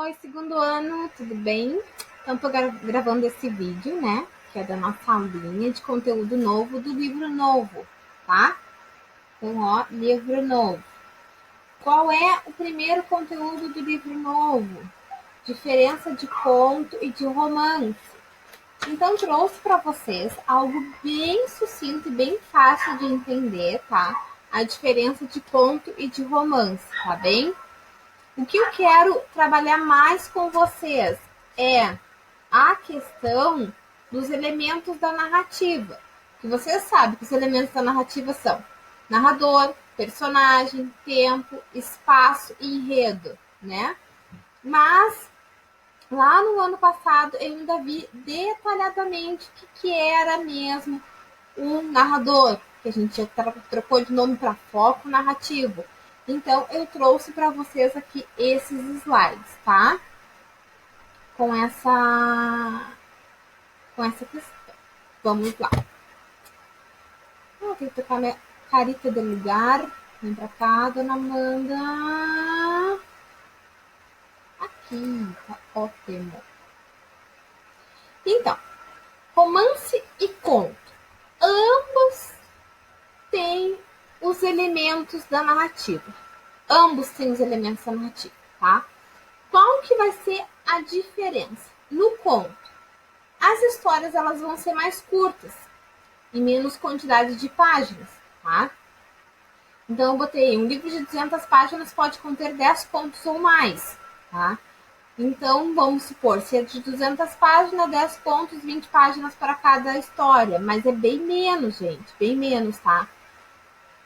Oi, segundo ano, tudo bem? Então, tô gravando esse vídeo, né? Que é da nossa aulinha de conteúdo novo do livro novo, tá? Então, ó, livro novo. Qual é o primeiro conteúdo do livro novo? Diferença de conto e de romance. Então, trouxe para vocês algo bem sucinto e bem fácil de entender, tá? A diferença de conto e de romance, tá bem? O que eu quero trabalhar mais com vocês é a questão dos elementos da narrativa. Que vocês sabem que os elementos da narrativa são narrador, personagem, tempo, espaço e enredo, né? Mas lá no ano passado eu ainda vi detalhadamente o que era mesmo um narrador, que a gente já trocou de nome para foco narrativo. Então, eu trouxe para vocês aqui esses slides, tá? Com essa questão. Vamos lá. Tenho que trocar minha carita de lugar. Vem pra cá, dona Amanda. Aqui, tá ótimo. Então, romance e conto. Ambos têm os elementos da narrativa. Ambos têm os elementos da narrativa, tá? Qual que vai ser a diferença? No conto, as histórias elas vão ser mais curtas e menos quantidade de páginas, tá? Então, eu botei um livro de 200 páginas pode conter 10 contos ou mais, tá? Então, vamos supor, se é de 200 páginas, 10 contos, 20 páginas para cada história. Mas é bem menos, gente, bem menos, tá?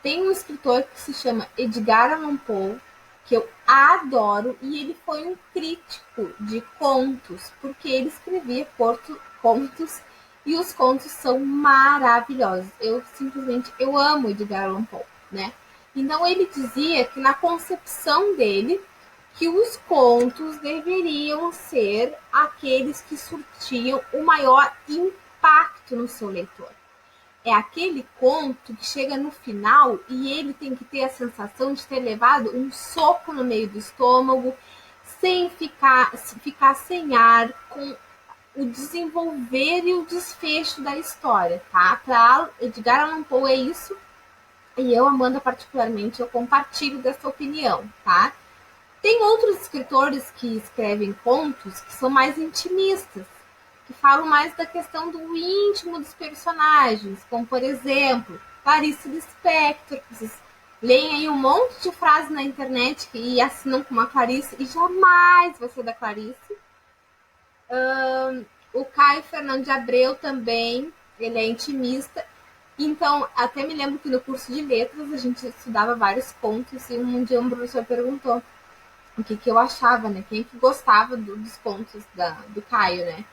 Tem um escritor que se chama Edgar Allan Poe, que eu adoro, e ele foi um crítico de contos, porque ele escrevia contos, e os contos são maravilhosos. Eu amo Edgar Allan Poe, né? Então ele dizia que na concepção dele, que os contos deveriam ser aqueles que surtiam o maior impacto no seu leitor. É aquele conto que chega no final e ele tem que ter a sensação de ter levado um soco no meio do estômago, sem ficar sem ar, com o desenvolver e o desfecho da história, tá? Para Edgar Allan Poe é isso, e eu, Amanda, particularmente, eu compartilho dessa opinião, tá? Tem outros escritores que escrevem contos que são mais intimistas, que falam mais da questão do íntimo dos personagens, como, por exemplo, Clarice Lispector, que vocês leem aí um monte de frases na internet e assinam com uma Clarice e jamais vai ser da Clarice. O Caio Fernando de Abreu também, ele é intimista. Então, até me lembro que no curso de letras a gente estudava vários contos e um dia um professor perguntou o que eu achava, né? Quem que gostava dos contos do Caio, né?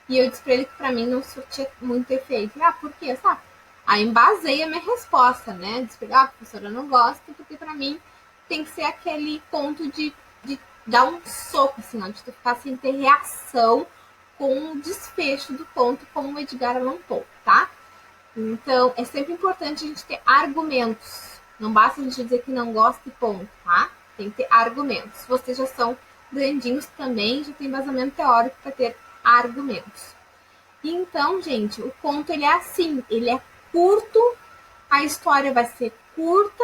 E eu disse pra ele que pra mim não surtia muito efeito. Ah, por quê? Sabe? Aí embasei a minha resposta, né? Disse pra ele, professora, eu não gosto, porque pra mim tem que ser aquele conto de dar um soco, assim, ó, de tu ficar sem ter reação com o desfecho do conto, como o Edgar Allan Poe, tá? Então, é sempre importante a gente ter argumentos. Não basta a gente dizer que não gosta e ponto, tá? Tem que ter argumentos. Se vocês já são grandinhos também, já tem embasamento teórico para ter argumentos. Então, gente, o conto ele é assim, ele é curto, a história vai ser curta,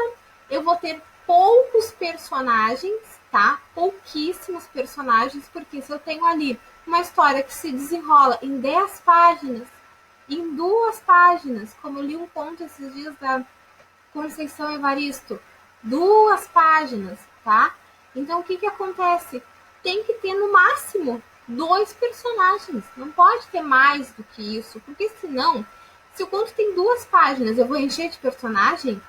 eu vou ter poucos personagens, tá? Pouquíssimos personagens, porque se eu tenho ali uma história que se desenrola em 10 páginas, em 2 páginas, como eu li um conto esses dias da Conceição Evaristo, 2 páginas, tá? Então, o que acontece? Tem que ter, no máximo, 2 personagens. Não pode ter mais do que isso, porque senão, se o conto tem 2 páginas, eu vou encher de personagem,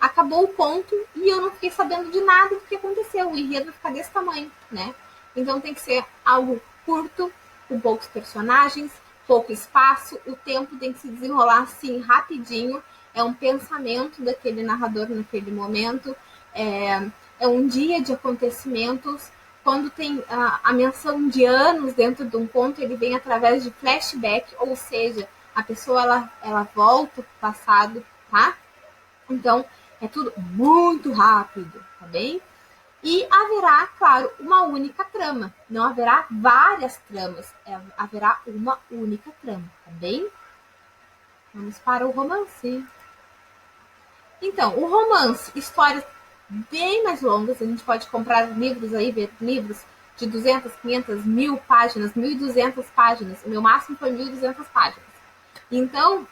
acabou o conto e eu não fiquei sabendo de nada do que aconteceu. O enredo vai ficar desse tamanho, né? Então, tem que ser algo curto, com poucos personagens, pouco espaço, o tempo tem que se desenrolar assim rapidinho, é um pensamento daquele narrador naquele momento, é um dia de acontecimentos. Quando tem a menção de anos dentro de um conto, ele vem através de flashback, ou seja, a pessoa ela volta para o passado, tá? Então, é tudo muito rápido, tá bem? E haverá, claro, uma única trama. Não haverá várias tramas. Haverá uma única trama, tá bem? Vamos para o romance. Então, o romance, histórias bem mais longas. A gente pode comprar livros aí, ver livros de 200, 500, 1000 páginas, 1200 páginas. O meu máximo foi 1200 páginas. Então,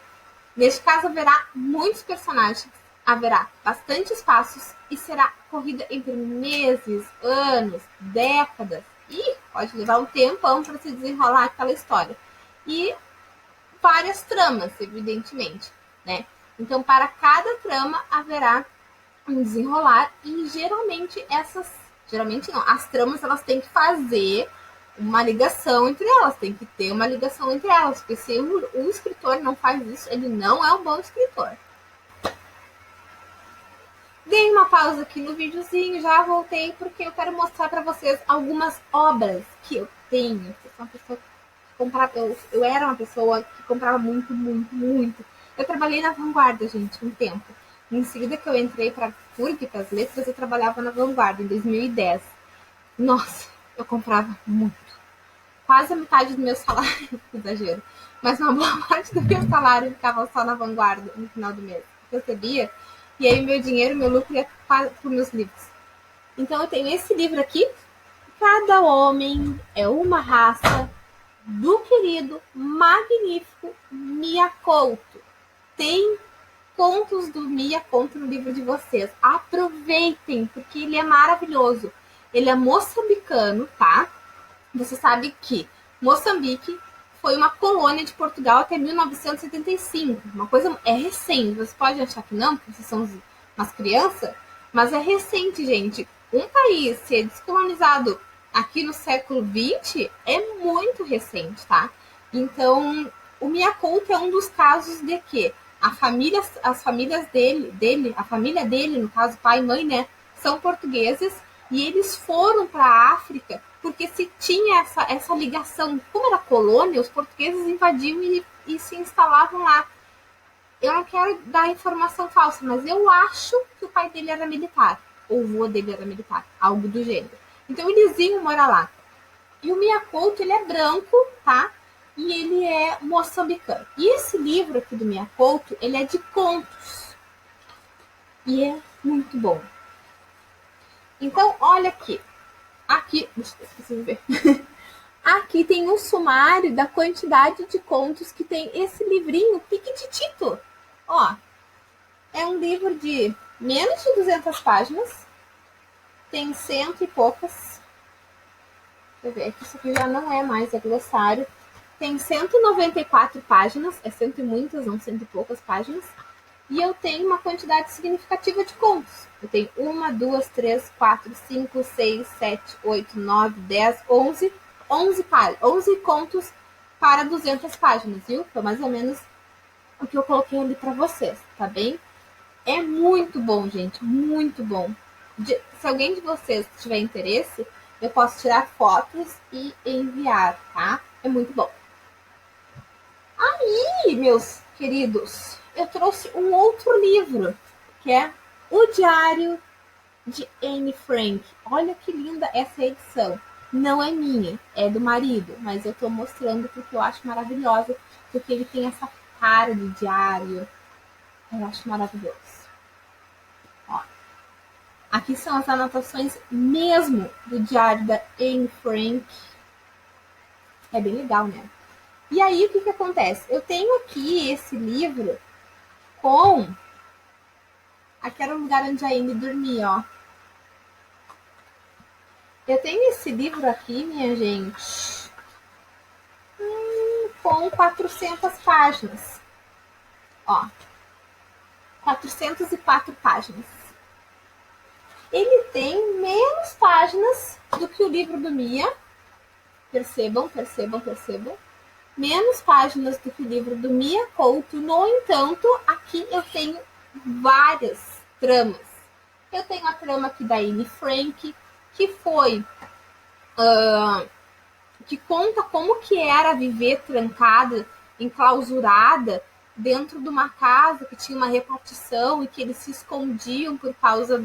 neste caso, haverá muitos personagens, haverá bastante espaços e será corrida entre meses, anos, décadas. E pode levar um tempão para se desenrolar aquela história. E várias tramas, evidentemente, né? Então, para cada trama haverá um desenrolar e geralmente não, as tramas elas têm que fazer uma ligação entre elas, tem que ter uma ligação entre elas, porque se o escritor não faz isso, ele não é um bom escritor. Dei uma pausa aqui no videozinho, já voltei porque eu quero mostrar para vocês algumas obras que eu tenho. Eu sou uma pessoa que comprava, eu era uma pessoa que comprava muito, muito, muito. Eu trabalhei na Vanguarda, gente, um tempo. Em seguida que eu entrei para a FURG, para as letras, eu trabalhava na Vanguarda em 2010. Nossa, eu comprava muito. Quase a metade do meu salário, exagero, mas uma boa parte do meu salário ficava só na Vanguarda no final do mês. Eu recebia, e aí meu dinheiro, meu lucro ia para os meus livros. Então eu tenho esse livro aqui, Cada Homem é uma Raça, do querido, magnífico Mia Couto. Tem contos do Mia Couto no livro de vocês. Aproveitem, porque ele é maravilhoso. Ele é moçambicano, tá? Você sabe que Moçambique foi uma colônia de Portugal até 1975. Uma coisa é recente. Você pode achar que não, porque vocês são umas crianças, mas é recente, gente. Um país ser descolonizado aqui no século XX é muito recente, tá? Então, o Mia Couto é um dos casos de que as famílias dele, a família dele, no caso pai e mãe, né, são portugueses e eles foram para a África porque se tinha essa ligação. Como era colônia, os portugueses invadiam e se instalavam lá. Eu não quero dar informação falsa, mas eu acho que o pai dele era militar, ou o avô dele era militar, algo do gênero. Então eles iam morar lá. E o Mia Couto, ele é branco, tá? E ele é moçambicano. E esse livro aqui do Mia Couto, ele é de contos. E é muito bom. Então, olha aqui. Aqui, deixa eu esqueci de ver. Aqui tem um sumário da quantidade de contos que tem esse livrinho piquititito. Ó, é um livro de menos de 200 páginas. Tem 100 e poucas. Deixa eu ver, aqui isso aqui já não é mais, é glossário. Tem 194 páginas, é 100 e muitas, não 100 e poucas páginas. E eu tenho uma quantidade significativa de contos. Eu tenho 1, 2, 3, 4, 5, 6, 7, 8, 9, 10, 11 contos para 200 páginas, viu? Foi mais ou menos o que eu coloquei ali para vocês, tá bem? É muito bom, gente, muito bom. Se alguém de vocês tiver interesse, eu posso tirar fotos e enviar, tá? É muito bom. Aí, meus queridos, eu trouxe um outro livro, que é O Diário de Anne Frank. Olha que linda essa edição. Não é minha, é do marido, mas eu tô mostrando porque eu acho maravilhosa, porque ele tem essa cara de diário. Eu acho maravilhoso. Ó, aqui são as anotações mesmo do diário da Anne Frank. É bem legal, né? E aí, o que acontece? Eu tenho aqui esse livro com... Aqui era o lugar onde a Anne dormia, ó. Eu tenho esse livro aqui, minha gente, com 400 páginas. Ó, 404 páginas. Ele tem menos páginas do que o livro do Mia. Percebam. Menos páginas do que o livro do Mia Couto. No entanto, aqui eu tenho várias tramas. Eu tenho a trama aqui da Anne Frank, que foi... que conta como que era viver trancada, enclausurada, dentro de uma casa que tinha uma repartição e que eles se escondiam por causa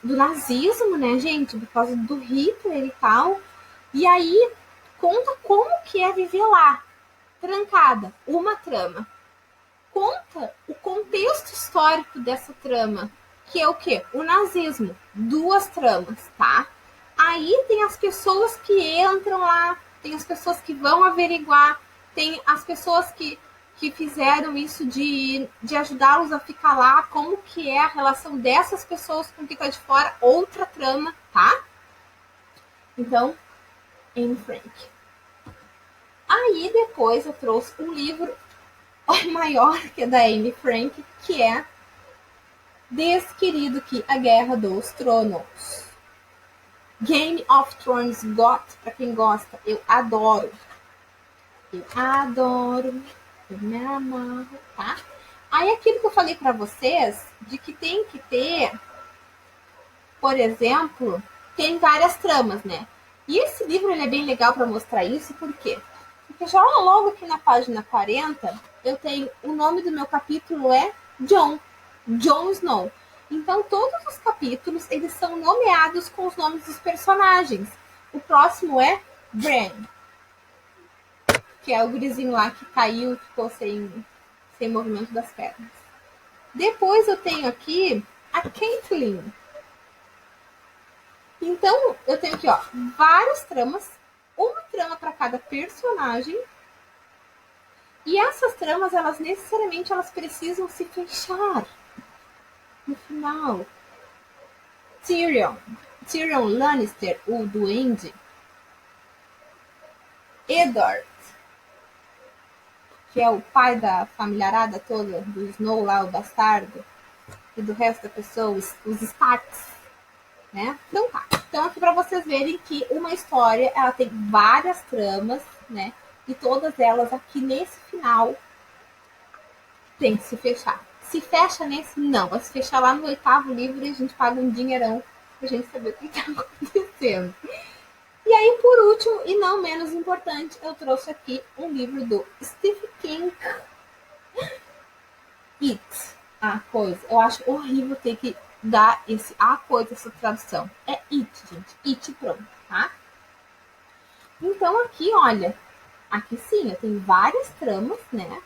do nazismo, né, gente? Por causa do Hitler e tal. E aí conta como que é viver lá, trancada, uma trama. Conta o contexto histórico dessa trama, que é o quê? O nazismo. Duas tramas, tá? Aí tem as pessoas que entram lá, tem as pessoas que vão averiguar, tem as pessoas que fizeram isso de ajudá-los a ficar lá, como que é a relação dessas pessoas com quem tá de fora, outra trama, tá? Então, Anne Frank. Aí depois eu trouxe um livro maior que é da Anne Frank, que é desse querido aqui, A Guerra dos Tronos. Game of Thrones pra quem gosta, eu adoro. Eu adoro. Eu me amarro, tá? Aí aquilo que eu falei pra vocês, de que tem que ter, por exemplo, tem várias tramas, né? E esse livro ele é bem legal para mostrar isso, por quê? Porque já logo aqui na página 40, eu tenho o nome do meu capítulo é Jon Snow. Então todos os capítulos eles são nomeados com os nomes dos personagens. O próximo é Bran, que é o gurizinho lá que caiu e ficou sem movimento das pernas. Depois eu tenho aqui a Catelyn. Então, eu tenho aqui, ó, várias tramas, uma trama para cada personagem. E essas tramas, elas necessariamente elas precisam se fechar no final. Tyrion Lannister, o duende. Eddard, que é o pai da familiarada toda, do Snow lá, o bastardo, e do resto da pessoa, os Starks, né? Então tá. Então aqui para vocês verem que uma história, ela tem várias tramas, né? E todas elas aqui nesse final tem que se fechar. Se fecha nesse, não. Vai se fechar lá no 8º livro e a gente paga um dinheirão pra gente saber o que tá acontecendo. E aí, por último, e não menos importante, eu trouxe aqui um livro do Stephen King. It, a coisa. Eu acho horrível ter que dar a coisa, essa tradução. É It, gente. It, pronto, tá? Então aqui, olha, aqui sim, eu tenho várias tramas, né?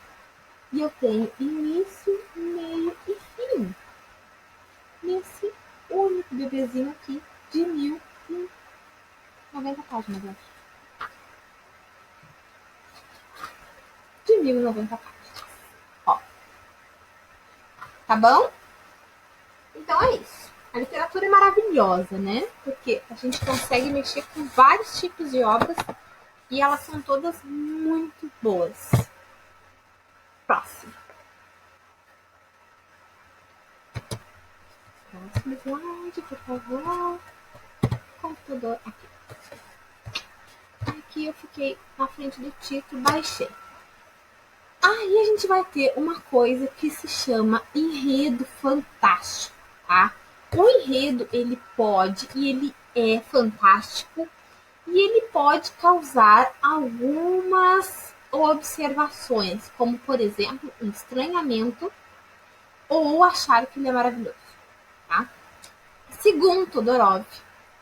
E eu tenho início, meio e fim. Nesse único bebezinho aqui de 1090 páginas, eu acho. De 1090 páginas. Ó. Tá bom? Então é isso. A literatura é maravilhosa, né? Porque a gente consegue mexer com vários tipos de obras e elas são todas muito boas. Próximo. Próximo slide, por favor. Computador aqui. Aqui eu fiquei na frente do título, baixei. Aí a gente vai ter uma coisa que se chama enredo fantástico, tá? O enredo, ele pode e ele é fantástico e ele pode causar algumas observações, como, por exemplo, um estranhamento ou achar que ele é maravilhoso, tá? Segundo Todorov,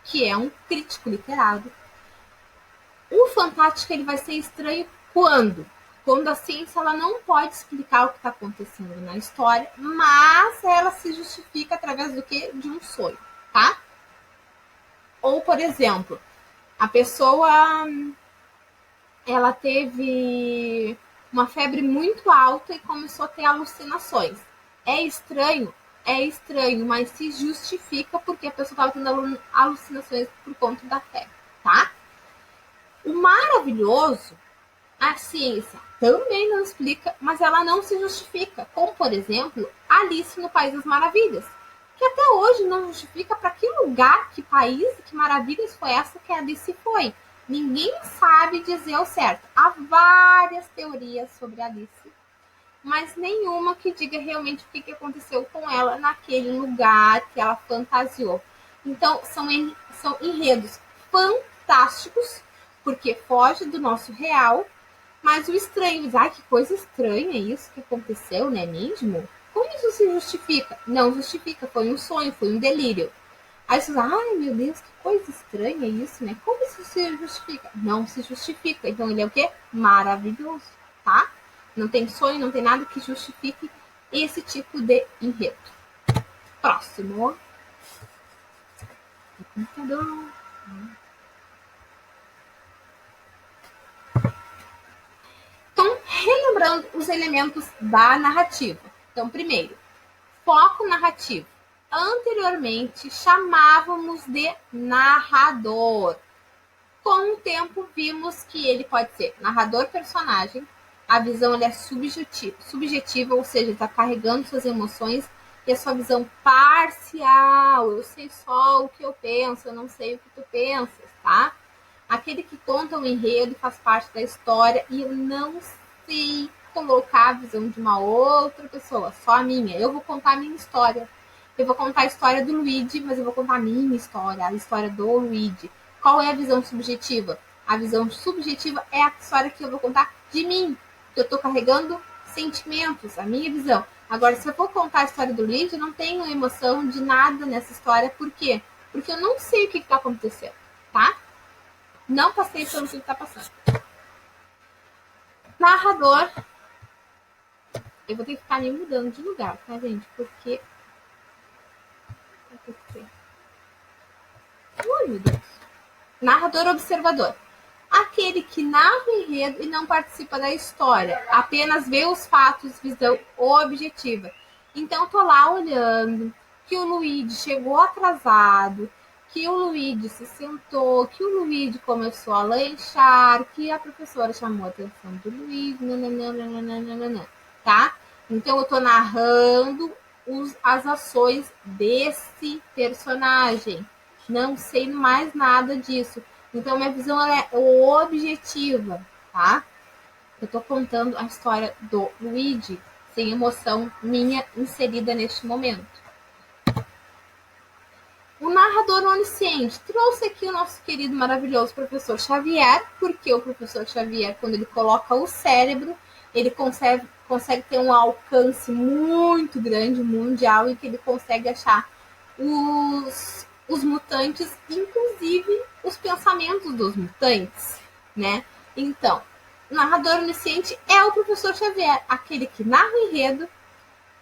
que é um crítico literário, o fantástico ele vai ser estranho quando a ciência ela não pode explicar o que está acontecendo na história, mas ela se justifica através do quê? De um sonho, tá? Ou, por exemplo, a pessoa ela teve uma febre muito alta e começou a ter alucinações. É estranho, mas se justifica porque a pessoa estava tendo alucinações por conta da febre, tá? O maravilhoso, a ciência também não explica, mas ela não se justifica, como, por exemplo, Alice no País das Maravilhas, que até hoje não justifica para que lugar, que país, que maravilhas foi essa que a Alice foi. Ninguém sabe dizer ao certo. Há várias teorias sobre Alice, mas nenhuma que diga realmente o que aconteceu com ela naquele lugar que ela fantasiou. Então, são enredos fantásticos, porque foge do nosso real, mas o estranho diz, que coisa estranha isso que aconteceu, não é mesmo? Como isso se justifica? Não justifica, foi um sonho, foi um delírio. Aí você fala, ai meu Deus, que coisa estranha isso, né? Como isso se justifica? Não se justifica. Então ele é o quê? Maravilhoso, tá? Não tem sonho, não tem nada que justifique esse tipo de enredo. Próximo. Então, relembrando os elementos da narrativa. Então, primeiro, foco narrativo. Anteriormente, chamávamos de narrador. Com o tempo, vimos que ele pode ser narrador-personagem. A visão ele é subjetiva, ou seja, está carregando suas emoções e a sua visão parcial. Eu sei só o que eu penso, eu não sei o que tu pensas, tá? Aquele que conta o enredo e faz parte da história e eu não sei colocar a visão de uma outra pessoa, só a minha. Eu vou contar a minha história. Eu vou contar a história do Luigi, mas eu vou contar a minha história, a história do Luigi. Qual é a visão subjetiva? A visão subjetiva é a história que eu vou contar de mim, que eu estou carregando sentimentos, a minha visão. Agora, se eu for contar a história do Luigi, eu não tenho emoção de nada nessa história. Por quê? Porque eu não sei o que está acontecendo, tá? Não passei pelo que está passando. Narrador. Eu vou ter que ficar me mudando de lugar, tá, gente? Porque. Ui, meu Deus. Narrador observador. Aquele que narra o enredo e não participa da história, apenas vê os fatos, visão objetiva. Então, tô lá olhando que o Luigi chegou atrasado, que o Luigi se sentou, que o Luigi começou a lanchar, que a professora chamou a atenção do Luigi, nananana, tá? Então, eu tô narrando as ações desse personagem. Não sei mais nada disso. Então, minha visão é objetiva, tá? Eu tô contando a história do Luigi, sem emoção minha inserida neste momento. O narrador onisciente trouxe aqui o nosso querido, maravilhoso professor Xavier, porque o professor Xavier, quando ele coloca o cérebro, ele consegue ter um alcance muito grande, mundial, e que ele consegue achar os mutantes, inclusive os pensamentos dos mutantes, né? Então, o narrador onisciente é o professor Xavier, aquele que narra o enredo,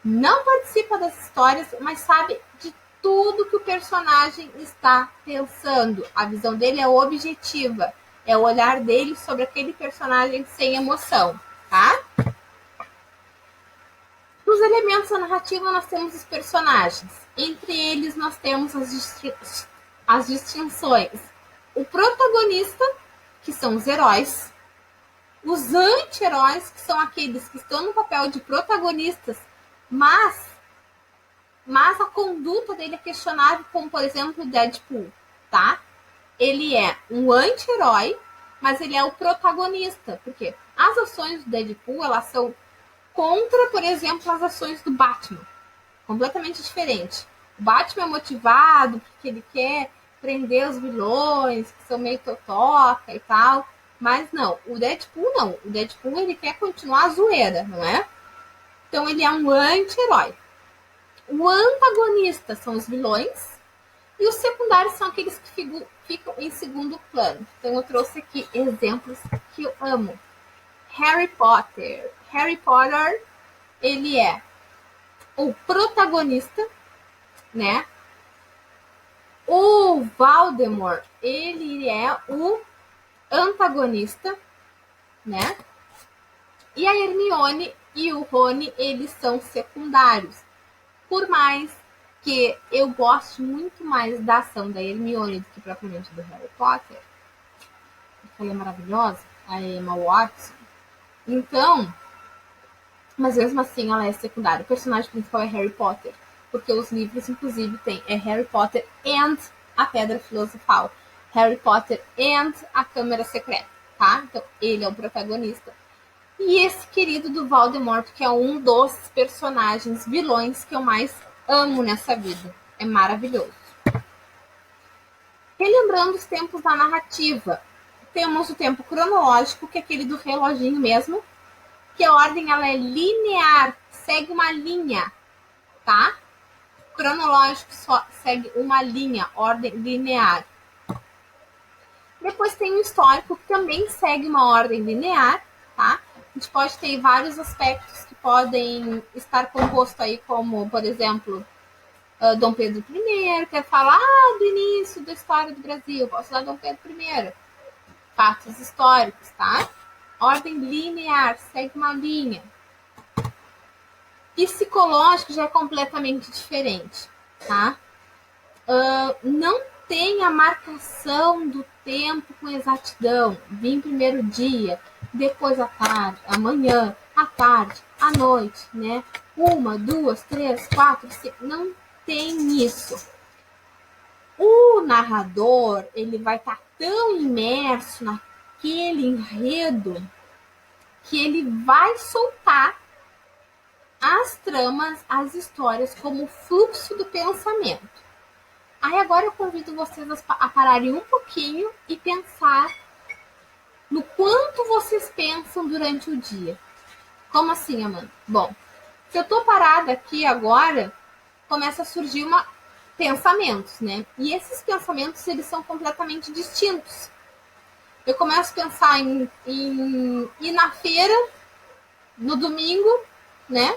não participa das histórias, mas sabe de tudo que o personagem está pensando. A visão dele é objetiva, é o olhar dele sobre aquele personagem sem emoção, tá? Nos elementos da narrativa, nós temos os personagens. Entre eles, nós temos as distinções. O protagonista, que são os heróis. Os anti-heróis, que são aqueles que estão no papel de protagonistas, mas a conduta dele é questionável, como, por exemplo, o Deadpool, tá? Ele é um anti-herói, mas ele é o protagonista. Por quê? As ações do Deadpool, elas são contra, por exemplo, as ações do Batman. Completamente diferente. O Batman é motivado porque ele quer prender os vilões, que são meio totoca e tal. Mas não, o Deadpool não. O Deadpool, ele quer continuar a zoeira, não é? Então ele é um anti-herói. O antagonista são os vilões. E os secundários são aqueles que ficam em segundo plano. Então eu trouxe aqui exemplos que eu amo. Harry Potter. Harry Potter, ele é o protagonista, né? O Voldemort, ele é o antagonista, né? E a Hermione e o Rony, eles são secundários. Por mais que eu goste muito mais da ação da Hermione do que propriamente do Harry Potter, porque ela é maravilhosa, a Emma Watson. Então, mas mesmo assim ela é secundária. O personagem principal é Harry Potter, porque os livros, inclusive, tem Harry Potter and a Pedra Filosofal, Harry Potter and a Câmara Secreta, tá? Então, ele é o protagonista. E esse querido do Voldemort, que é um dos personagens vilões que eu mais amo nessa vida. É maravilhoso. Relembrando os tempos da narrativa, temos o tempo cronológico, que é aquele do reloginho mesmo, que a ordem ela é linear, segue uma linha, tá? cronológico só segue uma linha, ordem linear. Depois tem o histórico, que também segue uma ordem linear, tá? A gente pode ter vários aspectos que podem estar compostos aí, como, por exemplo, Dom Pedro I, quer falar do início da história do Brasil, posso dar Dom Pedro I. Fatos históricos, tá? Ordem linear, segue uma linha. Psicológico já é completamente diferente, tá? Não tem a marcação do tempo com exatidão. Vim primeiro dia, depois à tarde, amanhã, à tarde, à noite, né? 1, 2, 3, 4, 5. Não tem isso. O narrador, ele vai estar tão imerso naquele enredo que ele vai soltar as tramas, as histórias como fluxo do pensamento. Aí agora eu convido vocês a pararem um pouquinho e pensar no quanto vocês pensam durante o dia. Como assim, Amanda? Bom, se eu tô parada aqui agora, começa a surgir pensamentos, né? E esses pensamentos, eles são completamente distintos. Eu começo a pensar em ir na feira no domingo, né?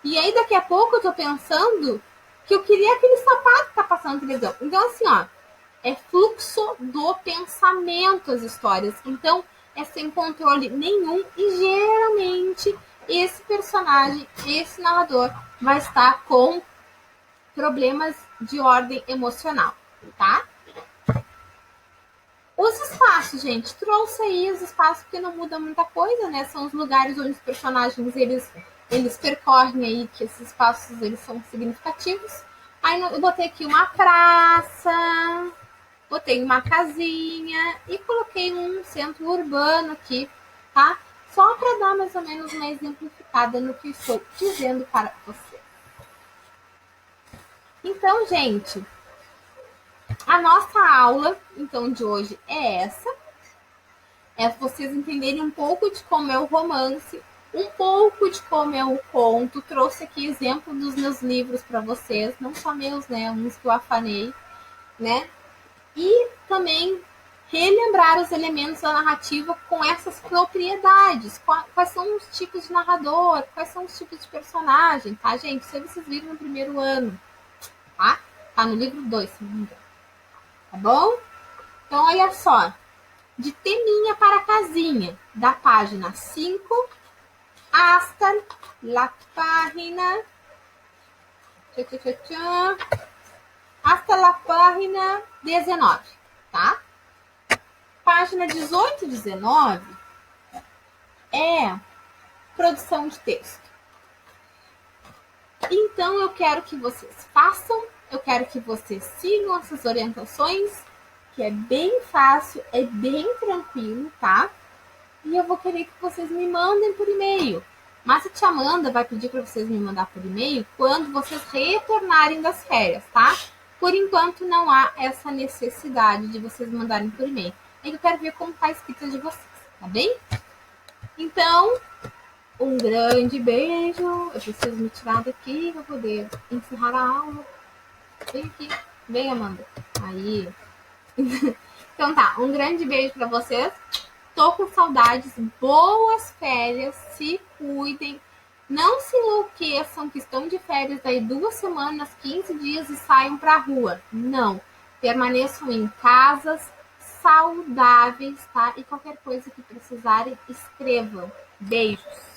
E aí daqui a pouco eu tô pensando que eu queria aquele sapato que tá passando na televisão. Então, assim, ó, é fluxo do pensamento as histórias. Então, é sem controle nenhum e geralmente esse personagem, esse narrador, vai estar com problemas de ordem emocional, tá? Os espaços, gente, trouxe aí os espaços porque não muda muita coisa, né? São os lugares onde os personagens, eles percorrem aí, que esses espaços, eles são significativos. Aí eu botei aqui uma praça, botei uma casinha e coloquei um centro urbano aqui, tá? Só para dar mais ou menos uma exemplificada no que estou dizendo para você. Então, gente, a nossa aula, então, de hoje é essa. É vocês entenderem um pouco de como é o romance, um pouco de como é o conto. Trouxe aqui exemplo dos meus livros para vocês, não só meus, né? Uns que eu afanei, né? E também relembrar os elementos da narrativa com essas propriedades. Quais são os tipos de narrador, quais são os tipos de personagem, tá, gente? Isso aí vocês viram no primeiro ano, tá? Tá no livro 2, se não me engano. Tá bom? Então, olha só. De teminha para casinha, da página 5 hasta la página hasta la página 19, tá? Página 18 e 19 é produção de texto. Então, eu quero que vocês façam, eu quero que vocês sigam essas orientações, que é bem fácil, é bem tranquilo, tá? E eu vou querer que vocês me mandem por e-mail. Mas a tia Amanda vai pedir para vocês me mandar por e-mail quando vocês retornarem das férias, tá? Por enquanto não há essa necessidade de vocês mandarem por e-mail. Eu quero ver como tá a escrita de vocês, tá bem? Então, um grande beijo. Eu preciso me tirar daqui para poder encerrar a aula. Vem aqui. Vem, Amanda. Aí. Então tá, um grande beijo para vocês. Tô com saudades, boas férias, se cuidem, não se enlouqueçam que estão de férias aí 2 semanas, 15 dias e saiam pra rua. Não, permaneçam em casas saudáveis, tá? E qualquer coisa que precisarem, escrevam. Beijos!